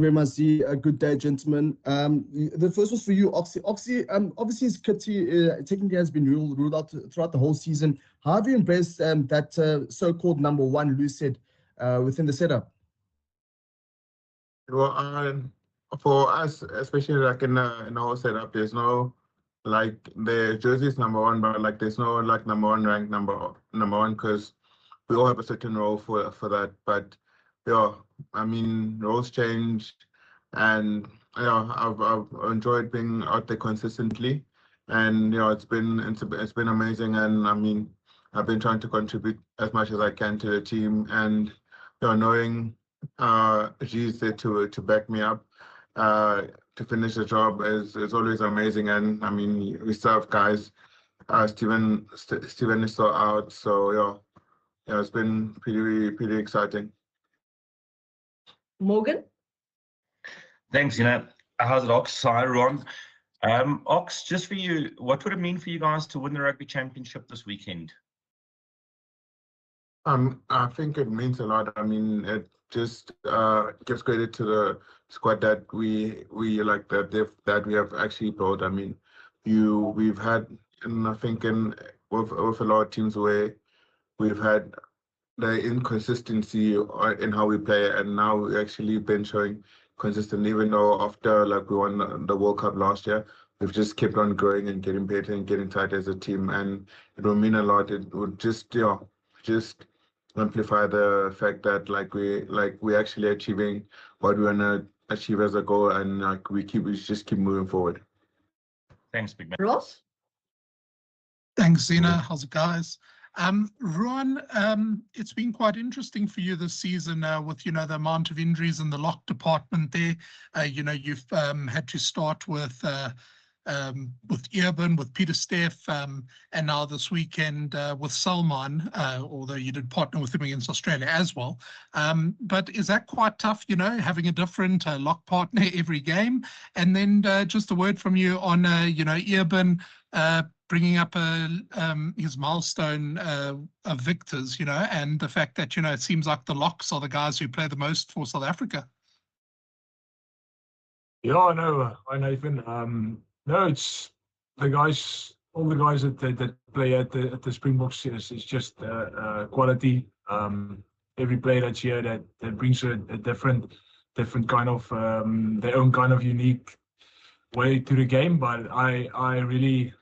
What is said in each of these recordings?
Very much. Good day, gentlemen. The first was for you, Oxy. Oxy, obviously, his kitty technically has been ruled out throughout the whole season. How have you embraced that so-called number one lucid within the setup? Well, for us, especially like in the whole setup, there's no like the jersey is number one, but like there's no like number one ranked number one because we all have a certain role for that. But yeah, I mean roles change, and yeah, I've enjoyed being out there consistently, and it's been amazing, and I mean I've been trying to contribute as much as I can to the team, and knowing G's there to back me up to finish the job is always amazing, and I mean we still have guys. Steven is still out, so yeah, it's been pretty exciting. Morgan? Thanks, how's it, Ox? Hi, Ruan. Ox, just for you, what would it mean for you guys to win the rugby championship this weekend? I think it means a lot. I mean, it just gives credit to the squad that we like that we have actually built. I mean, we've had, and I think with a lot of teams where we've had the inconsistency in how we play, and now we've actually been showing consistent. Even though after like we won the World Cup last year, we've just kept on growing and getting better and getting tight as a team, and it will mean a lot. It would just amplify the fact that we're actually achieving what we want to achieve as a goal, and like we just keep moving forward. Thanks, big man. Ross? Thanks, Zena. How's it, guys? Ruan, it's been quite interesting for you this season with the amount of injuries in the lock department there. You've had to start with Earburn, with Peter Steff, and now this weekend with Salman, although you did partner with him against Australia as well. But is that quite tough, having a different lock partner every game? And then just a word from you on, Earburn bringing up his milestone of victors, and the fact that, it seems like the locks are the guys who play the most for South Africa. Yeah, I know, Nathan. No, it's the guys, all the guys that play at the Springboks is just quality. Every player that's here that brings a different kind of their own kind of unique way to the game. But I really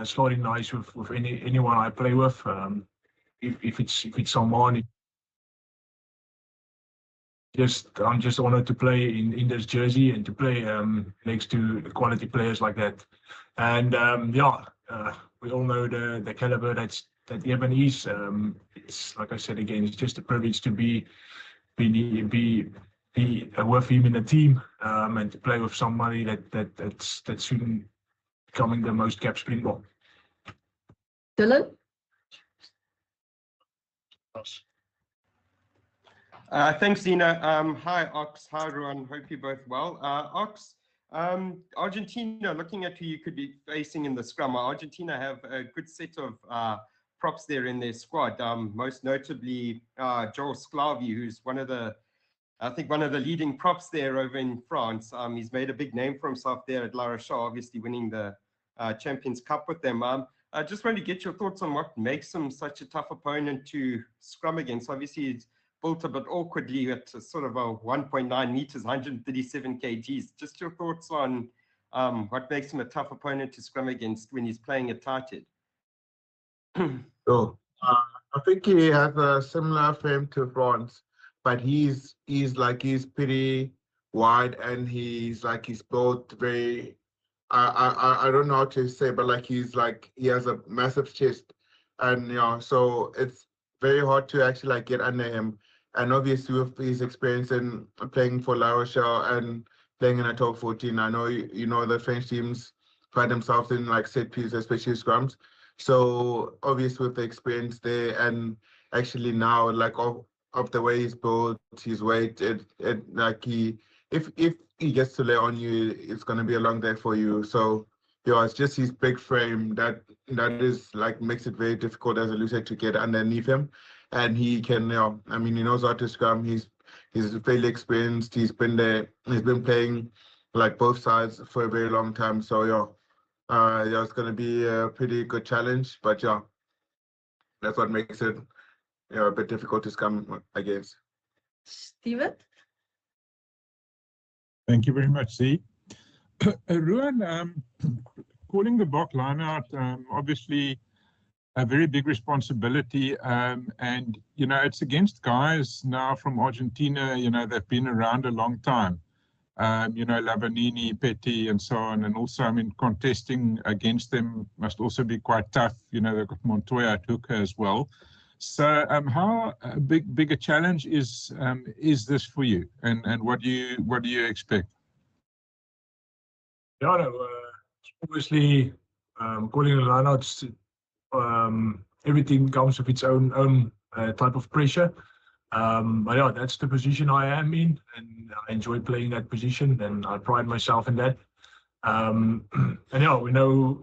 slot in nice with anyone I play with. If it's someone, I'm just honored to play in this jersey and to play next to quality players like that. And we all know the caliber that Evan is. It's like I said again, it's just a privilege to be with him in the team and to play with somebody that's soon becoming the most capped Springbok. Dylan? Thanks, Zena. Hi, Ox. Hi, everyone. Hope you're both well. Ox, Argentina, looking at who you could be facing in the scrum. Argentina have a good set of props there in their squad. Most notably, Joel Sclavi, who's one of the leading props there over in France. He's made a big name for himself there at La Rochelle, obviously winning the Champions Cup with them. I just wanted to get your thoughts on what makes him such a tough opponent to scrum against. Obviously, it's built a bit awkwardly at sort of a 1.9 meters, 137 kgs. Just your thoughts on what makes him a tough opponent to scrum against when he's playing at tight head. So I think he has a similar frame to France, but he's pretty wide, and he's built very. I don't know how to say, but he has a massive chest, and so it's very hard to actually get under him. And obviously with his experience in playing for La Rochelle and playing in a top 14, I know the French teams pride themselves in set pieces, especially scrums. So obviously with the experience there, and actually now of the way he's built, his weight, if he gets to lay on you, it's gonna be a long day for you. So it's just his big frame that is makes it very difficult as a loser to get underneath him. And he can, he knows how to scrum. He's He's fairly experienced. He's been there. He's been playing like both sides for a very long time. So yeah, it's going to be a pretty good challenge. But yeah, that's what makes it a bit difficult to scrum against. Stephen? Thank you very much, Z. Ruan, calling the Bok lineout, obviously a very big responsibility, and it's against guys now from Argentina. They've been around a long time. Lavanini, Petty, and so on, and also, I mean, contesting against them must also be quite tough. They've got Montoya at hooker as well. So, how big a challenge is this for you, and what do you expect? Yeah, no, obviously, calling the lineouts, everything comes with its own type of pressure. But yeah, that's the position I am in, and I enjoy playing that position, and I pride myself in that. And yeah, we know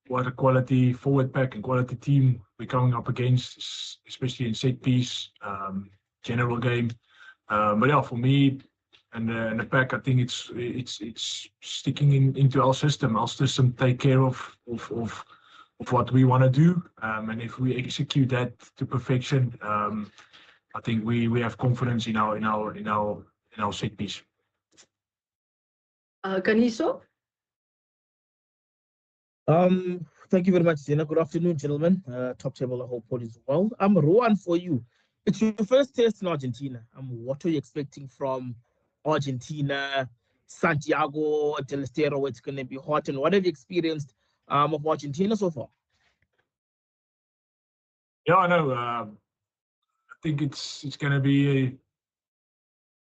what a quality forward pack and quality team we're coming up against, especially in set piece, general game. But yeah, for me and the pack, I think it's sticking into our system. Our system take care of what we want to do, and if we execute that to perfection, I think we have confidence in our set piece. Ganiso? Thank you very much, Zena. Good afternoon, gentlemen. Top table, I hope all is well. I'm Ruan for you. It's your first test in Argentina. What are you expecting from Argentina, Santiago del Estero? It's going to be hot, and what have you experienced of Argentina so far? Yeah, I know. I think it's going to be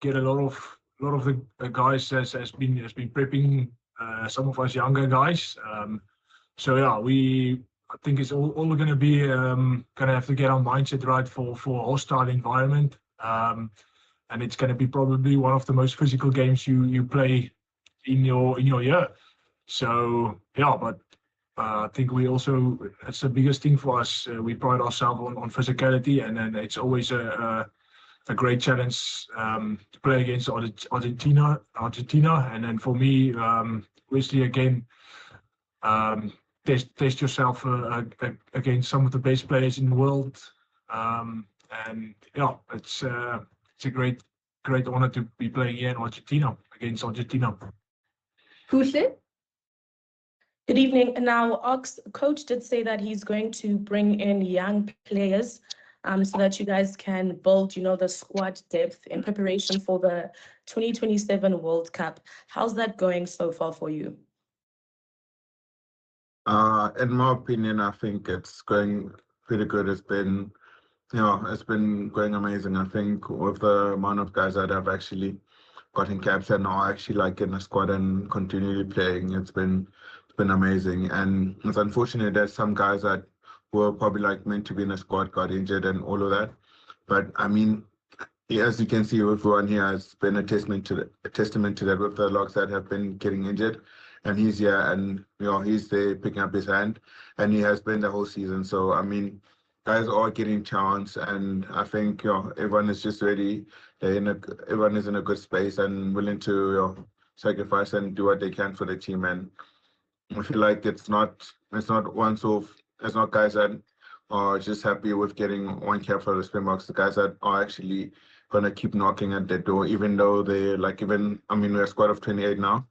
get a lot of the guys has been prepping some of us younger guys. So yeah, I think it's all going to be going to have to get our mindset right for a hostile environment, and it's going to be probably one of the most physical games you play in your year. So yeah, but I think that's the biggest thing for us. We pride ourselves on physicality, and then it's always a great challenge to play against Argentina. And then for me, obviously again, test yourself against some of the best players in the world. And yeah, it's a great honor to be playing here in Argentina against Argentina. Who's it? Good evening. Now, Ox, coach did say that he's going to bring in young players so that you guys can build, the squad depth in preparation for the 2027 World Cup. How's that going so far for you? In my opinion, I think it's going pretty good. It's been going amazing. I think with the amount of guys that have actually gotten caps and are actually like in the squad and continually playing, it's been amazing. And it's unfortunate that some guys that were probably like meant to be in the squad got injured and all of that. But I mean, as you can see, everyone here has been a testament to that with the logs that have been getting injured. And he's here, and he's there picking up his hand, and he has been the whole season. So I mean, guys are getting chance, and I think everyone is just ready. Everyone is in a good space and willing to sacrifice and do what they can for the team. And I feel like it's not guys that are just happy with getting one cap for the Springboks. The guys that are actually gonna keep knocking at the door, even though we're a squad of 28 now.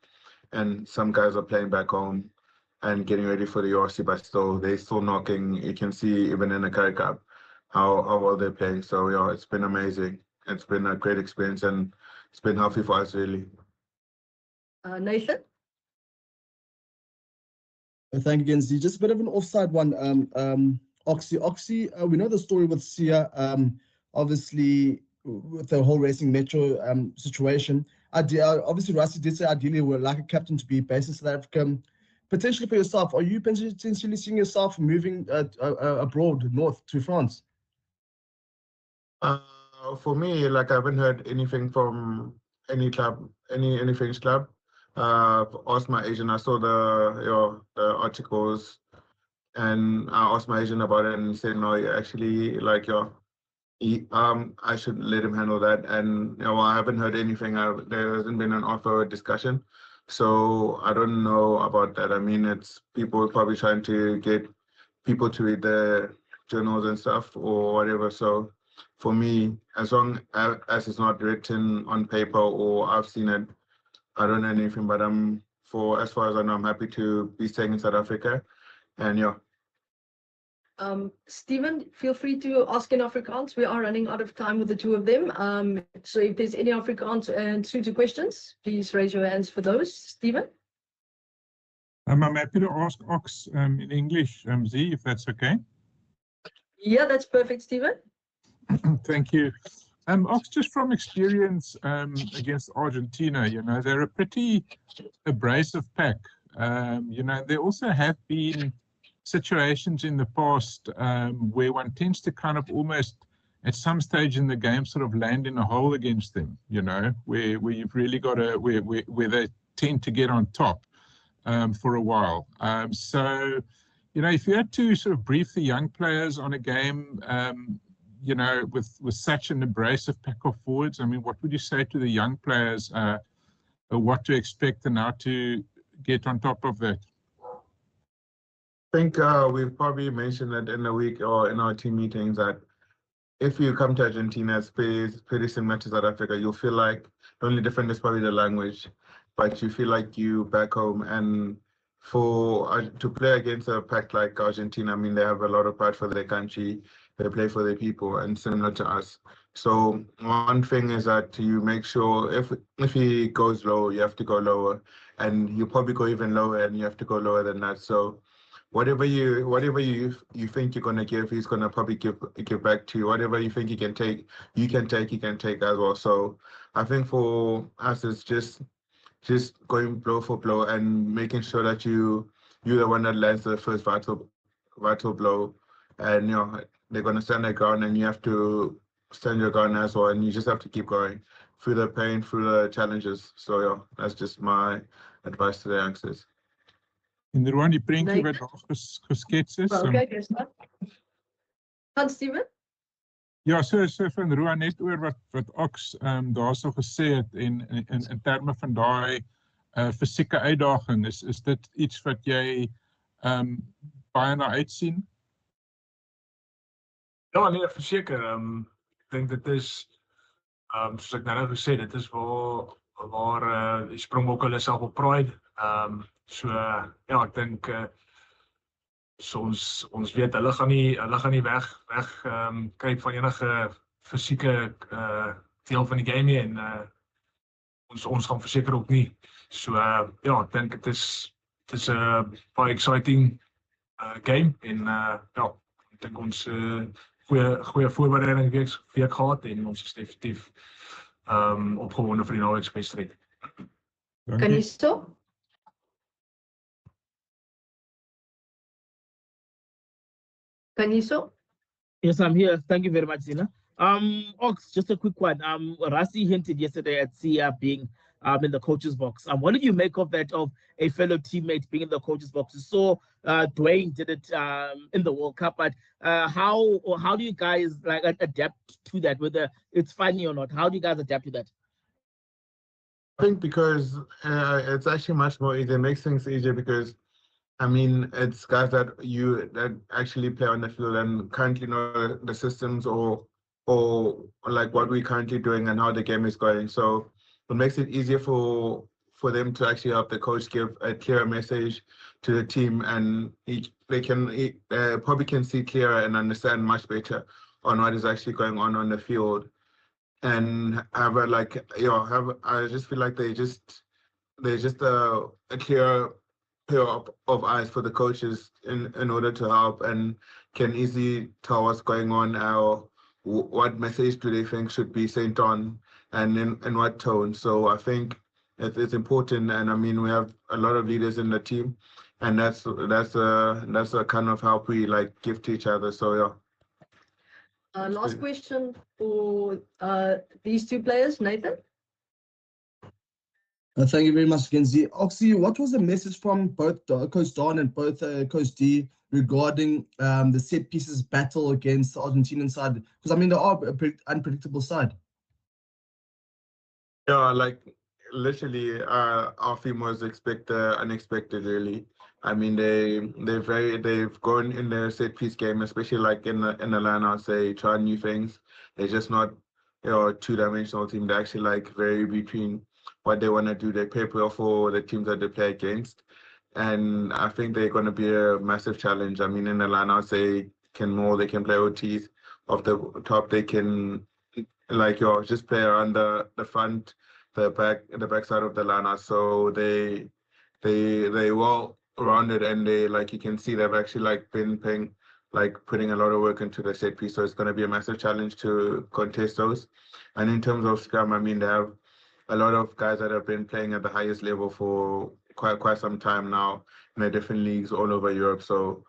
And some guys are playing back home and getting ready for the URC, but they're still knocking. You can see even in the Currie Cup how well they're playing. So yeah, it's been amazing. It's been a great experience, and it's been healthy for us really. Nathan? Thank you, Genzi. Just a bit of an offside one. Oxy, we know the story with Sia, obviously with the whole Racing Metro situation. Obviously, Rassi did say ideally we'd like a captain to be based in South Africa. Potentially for yourself, are you potentially seeing yourself moving abroad, north to France? For me, I haven't heard anything from any club, any French club. Asked my agent. I saw the articles, and I asked my agent about it, and he said no. Actually, I should let him handle that. And I haven't heard anything. There hasn't been an offer or discussion, so I don't know about that. I mean, it's people probably trying to get people to read the journals and stuff or whatever. So for me, as long as it's not written on paper or I've seen it, I don't know anything. But as far as I know, I'm happy to be staying in South Africa, and yeah. Stephen, feel free to ask in Afrikaans. We are running out of time with the two of them. So if there's any Afrikaans and Sotho questions, please raise your hands for those. Stephen? I'm happy to ask Ox in English, Z, if that's okay. Yeah, that's perfect, Stephen. Thank you. Ox, just from experience against Argentina, they're a pretty abrasive pack. There also have been situations in the past where one tends to kind of almost at some stage in the game sort of land in a hole against them, where you've really got to, where they tend to get on top for a while. So, if you had to sort of brief the young players on a game, with such an abrasive pack of forwards, I mean, what would you say to the young players, what to expect and how to get on top of that? I think we've probably mentioned it in the week or in our team meetings that if you come to Argentina, it's pretty similar to South Africa. You'll feel like the only difference is probably the language, but you feel like you back home. And to play against a pack like Argentina, I mean, they have a lot of pride for their country. They play for their people, and similar to us. So one thing is that you make sure if he goes low, you have to go lower, and you probably go even lower, and you have to go lower than that. So whatever you think you're gonna give, he's gonna probably give back to you. Whatever you think he can take he can take as well. So I think for us it's just going blow for blow and making sure that you're the one that lands the first vital blow, and they're gonna stand their ground, and you have to stand your ground as well, and you just have to keep going through the pain, through the challenges. So yeah, that's just my advice to the youngsters. En Ruan, die prentjie wat daar geskets is. Okay, guess that. Hans Steven? Ja, so van Ruan net oor wat Ox daarso gesê het in terme van daai fisieke uitdaging, is dit iets wat jy baie na uitsien? Ja, nee, verseker. Ek dink dit is soos ek nou gesê, dit is waar die Springbokke hulle self op pride. So ja, ek dink so ons weet hulle gaan nie weg kyk van enige fisieke deel van die game nie, en ons gaan verseker ook nie. So ja, ek dink dit is 'n baie exciting game, en ja, ek dink ons goeie voorbereiding week gehad, en ons is definitief opgewonde vir die naweekswedstryd. Kan jy stop? Kaniso? Yes, I'm here. Thank you very much, Zina. Ox, just a quick one. Rassi hinted yesterday at Sia being in the coach's box. What did you make of that, of a fellow teammate being in the coach's box? You saw Dwayne did it in the World Cup, but how do you guys adapt to that? Whether it's funny or not, how do you guys adapt to that? I think because it's actually much more easier. It makes things easier because, I mean, it's guys that actually play on the field and currently know the systems or like what we're currently doing and how the game is going. So it makes it easier for them to actually help the coach give a clearer message to the team, and they probably can see clearer and understand much better on what is actually going on the field. And I just feel like they're just a clearer pair of eyes for the coaches in order to help, and can easily tell what's going on, or what message do they think should be sent on, and in what tone. So I think it's important, and I mean, we have a lot of leaders in the team, and that's a kind of help we give to each other. So yeah. Last question for these two players, Nathan. Thank you very much, Kenzie. Oxy, what was the message from both Coach Don and both Coach D regarding the set pieces battle against the Argentinian side? Because I mean, they are a pretty unpredictable side. Yeah, like literally, our team was unexpected really. I mean, they've gone in their set piece game, especially like in the line-outs, they try new things. They're just not, two-dimensional team. They're actually like very between what they want to do. They prepare for the teams that they play against, and I think they're going to be a massive challenge. I mean, in the line-outs, they can play OTs off the top. They can just play around the front, the back side of the line. So they well rounded, and they you can see they've actually been putting a lot of work into the set piece. So it's going to be a massive challenge to contest those. And in terms of scrum, I mean, they have a lot of guys that have been playing at the highest level for quite some time now in the different leagues all over Europe. So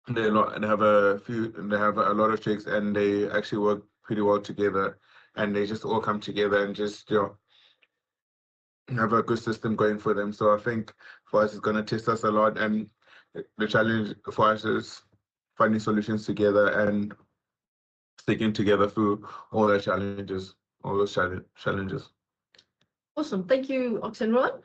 they have a lot of tricks, and they actually work pretty well together, and they just all come together and just have a good system going for them. So I think for us, it's going to test us a lot, and the challenge for us is finding solutions together and sticking together through all those challenges. Awesome. Thank you, Nche and Ruan.